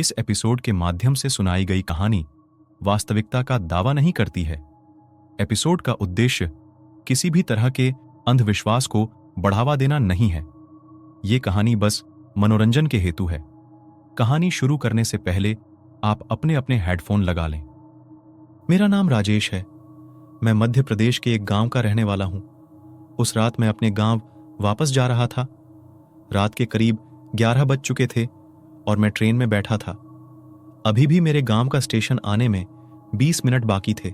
इस एपिसोड के माध्यम से सुनाई गई कहानी वास्तविकता का दावा नहीं करती है। एपिसोड का उद्देश्य किसी भी तरह के अंधविश्वास को बढ़ावा देना नहीं है। ये कहानी बस मनोरंजन के हेतु है। कहानी शुरू करने से पहले आप अपने अपने हेडफोन लगा लें। मेरा नाम राजेश है। मैं मध्य प्रदेश के एक गांव का रहने वाला हूं। उस रात मैं अपने गांव वापस जा रहा था। रात के करीब 11 बज चुके थे और मैं ट्रेन में बैठा था। अभी भी मेरे गांव का स्टेशन आने में 20 मिनट बाकी थे।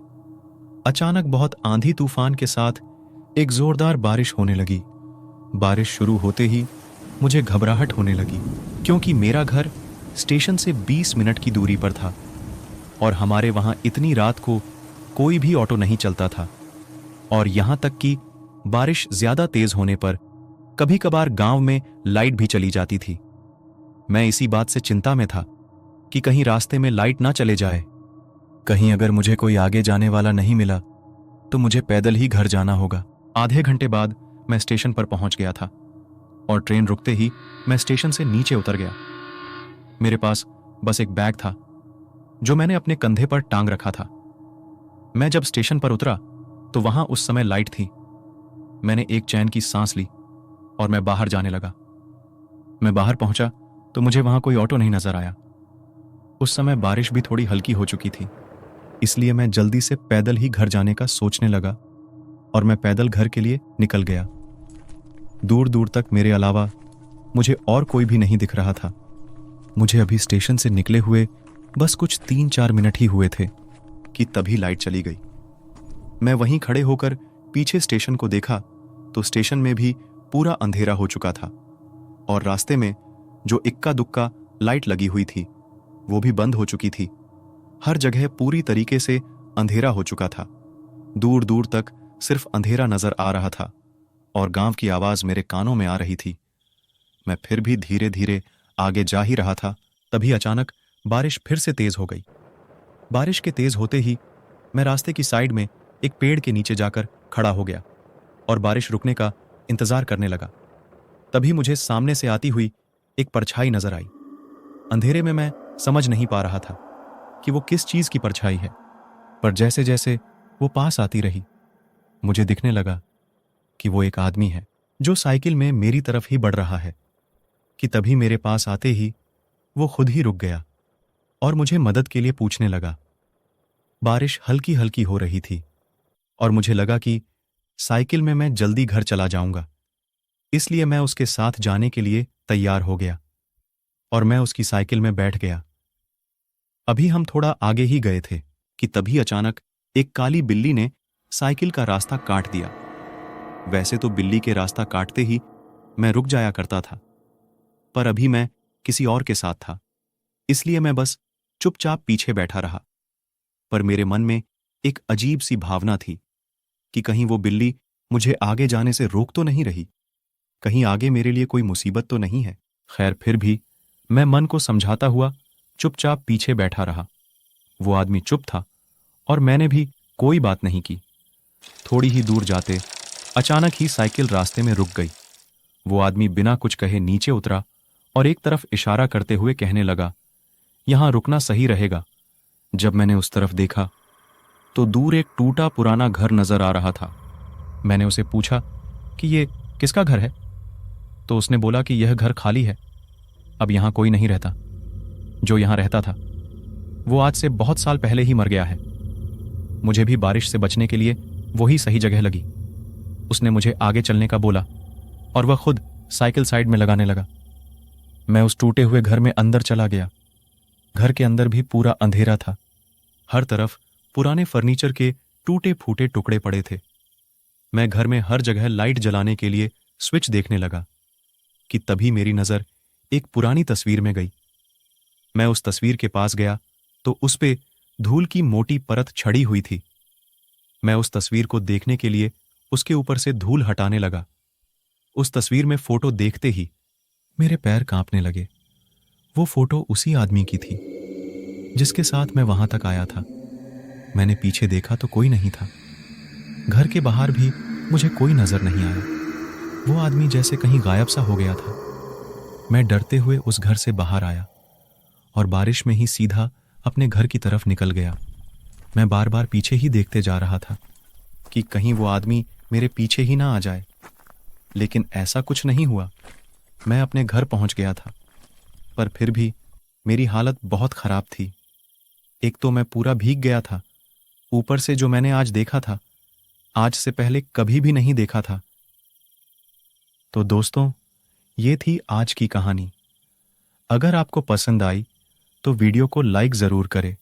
अचानक बहुत आंधी तूफान के साथ एक जोरदार बारिश होने लगी। बारिश शुरू होते ही मुझे घबराहट होने लगी, क्योंकि मेरा घर स्टेशन से 20 मिनट की दूरी पर था और हमारे वहां इतनी रात को कोई भी ऑटो नहीं चलता था। और यहां तक कि बारिश ज्यादा तेज होने पर कभी कभार गांव में लाइट भी चली जाती थी। मैं इसी बात से चिंता में था कि कहीं रास्ते में लाइट ना चले जाए। कहीं अगर मुझे कोई आगे जाने वाला नहीं मिला तो मुझे पैदल ही घर जाना होगा। आधे घंटे बाद मैं स्टेशन पर पहुंच गया था और ट्रेन रुकते ही मैं स्टेशन से नीचे उतर गया। मेरे पास बस एक बैग था जो मैंने अपने कंधे पर टांग रखा था। मैं जब स्टेशन पर उतरा तो वहां उस समय लाइट थी। मैंने एक चैन की सांस ली और मैं बाहर जाने लगा। मैं बाहर पहुंचा तो मुझे वहां कोई ऑटो नहीं नजर आया। उस समय बारिश भी थोड़ी हल्की हो चुकी थी, इसलिए मैं जल्दी से पैदल ही घर जाने का सोचने लगा और मैं पैदल घर के लिए निकल गया। दूर दूर तक मेरे अलावा मुझे और कोई भी नहीं दिख रहा था। मुझे अभी स्टेशन से निकले हुए बस कुछ 3-4 मिनट ही हुए थे कि तभी लाइट चली गई। मैं वहीं खड़े होकर पीछे स्टेशन को देखा तो स्टेशन में भी पूरा अंधेरा हो चुका था और रास्ते में जो इक्का दुक्का लाइट लगी हुई थी वो भी बंद हो चुकी थी। हर जगह पूरी तरीके से अंधेरा हो चुका था। दूर दूर तक सिर्फ अंधेरा नजर आ रहा था और गांव की आवाज मेरे कानों में आ रही थी। मैं फिर भी धीरे धीरे आगे जा ही रहा था, तभी अचानक बारिश फिर से तेज हो गई। बारिश के तेज होते ही मैं रास्ते की साइड में एक पेड़ के नीचे जाकर खड़ा हो गया और बारिश रुकने का इंतजार करने लगा। तभी मुझे सामने से आती हुई एक परछाई नजर आई। अंधेरे में मैं समझ नहीं पा रहा था कि वो किस चीज की परछाई है, पर जैसे जैसे वो पास आती रही मुझे दिखने लगा कि वो एक आदमी है जो साइकिल में मेरी तरफ ही बढ़ रहा है। कि तभी मेरे पास आते ही वो खुद ही रुक गया और मुझे मदद के लिए पूछने लगा। बारिश हल्की हल्की हो रही थी और मुझे लगा कि साइकिल में मैं जल्दी घर चला जाऊंगा, इसलिए मैं उसके साथ जाने के लिए तैयार हो गया और मैं उसकी साइकिल में बैठ गया। अभी हम थोड़ा आगे ही गए थे कि तभी अचानक एक काली बिल्ली ने साइकिल का रास्ता काट दिया। वैसे तो बिल्ली के रास्ता काटते ही मैं रुक जाया करता था, पर अभी मैं किसी और के साथ था, इसलिए मैं बस चुपचाप पीछे बैठा रहा। पर मेरे मन में एक अजीब सी भावना थी कि कहीं वो बिल्ली मुझे आगे जाने से रोक तो नहीं रही, कहीं आगे मेरे लिए कोई मुसीबत तो नहीं है। खैर, फिर भी मैं मन को समझाता हुआ चुपचाप पीछे बैठा रहा। वो आदमी चुप था और मैंने भी कोई बात नहीं की। थोड़ी ही दूर जाते अचानक ही साइकिल रास्ते में रुक गई। वो आदमी बिना कुछ कहे नीचे उतरा और एक तरफ इशारा करते हुए कहने लगा, यहां रुकना सही रहेगा। जब मैंने उस तरफ देखा तो दूर एक टूटा पुराना घर नजर आ रहा था। मैंने उसे पूछा कि ये किसका घर है, तो उसने बोला कि यह घर खाली है, अब यहां कोई नहीं रहता। जो यहां रहता था वो आज से बहुत साल पहले ही मर गया है। मुझे भी बारिश से बचने के लिए वही सही जगह लगी। उसने मुझे आगे चलने का बोला और वह खुद साइकिल साइड में लगाने लगा। मैं उस टूटे हुए घर में अंदर चला गया। घर के अंदर भी पूरा अंधेरा था। हर तरफ पुराने फर्नीचर के टूटे फूटे टुकड़े पड़े थे। मैं घर में हर जगह लाइट जलाने के लिए स्विच देखने लगा कि तभी मेरी नजर एक पुरानी तस्वीर में गई। मैं उस तस्वीर के पास गया तो उस पे धूल की मोटी परत छड़ी हुई थी। मैं उस तस्वीर को देखने के लिए उसके ऊपर से धूल हटाने लगा। उस तस्वीर में फोटो देखते ही मेरे पैर कांपने लगे। वो फोटो उसी आदमी की थी जिसके साथ मैं वहां तक आया था। मैंने पीछे देखा तो कोई नहीं था। घर के बाहर भी मुझे कोई नजर नहीं आया। वो आदमी जैसे कहीं गायब सा हो गया था। मैं डरते हुए उस घर से बाहर आया और बारिश में ही सीधा अपने घर की तरफ निकल गया। मैं बार बार पीछे ही देखते जा रहा था कि कहीं वो आदमी मेरे पीछे ही ना आ जाए, लेकिन ऐसा कुछ नहीं हुआ। मैं अपने घर पहुंच गया था, पर फिर भी मेरी हालत बहुत खराब थी। एक तो मैं पूरा भीग गया था, ऊपर से जो मैंने आज देखा था, आज से पहले कभी भी नहीं देखा था। तो दोस्तों, ये थी आज की कहानी। अगर आपको पसंद आई तो वीडियो को लाइक ज़रूर करें।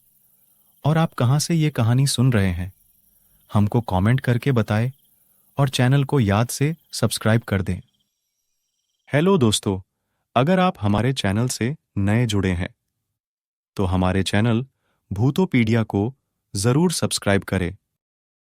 और आप कहाँ से ये कहानी सुन रहे हैं, हमको कमेंट करके बताएं और चैनल को याद से सब्सक्राइब कर दें। हेलो दोस्तों, अगर आप हमारे चैनल से नए जुड़े हैं तो हमारे चैनल भूतोपीडिया को ज़रूर सब्सक्राइब करें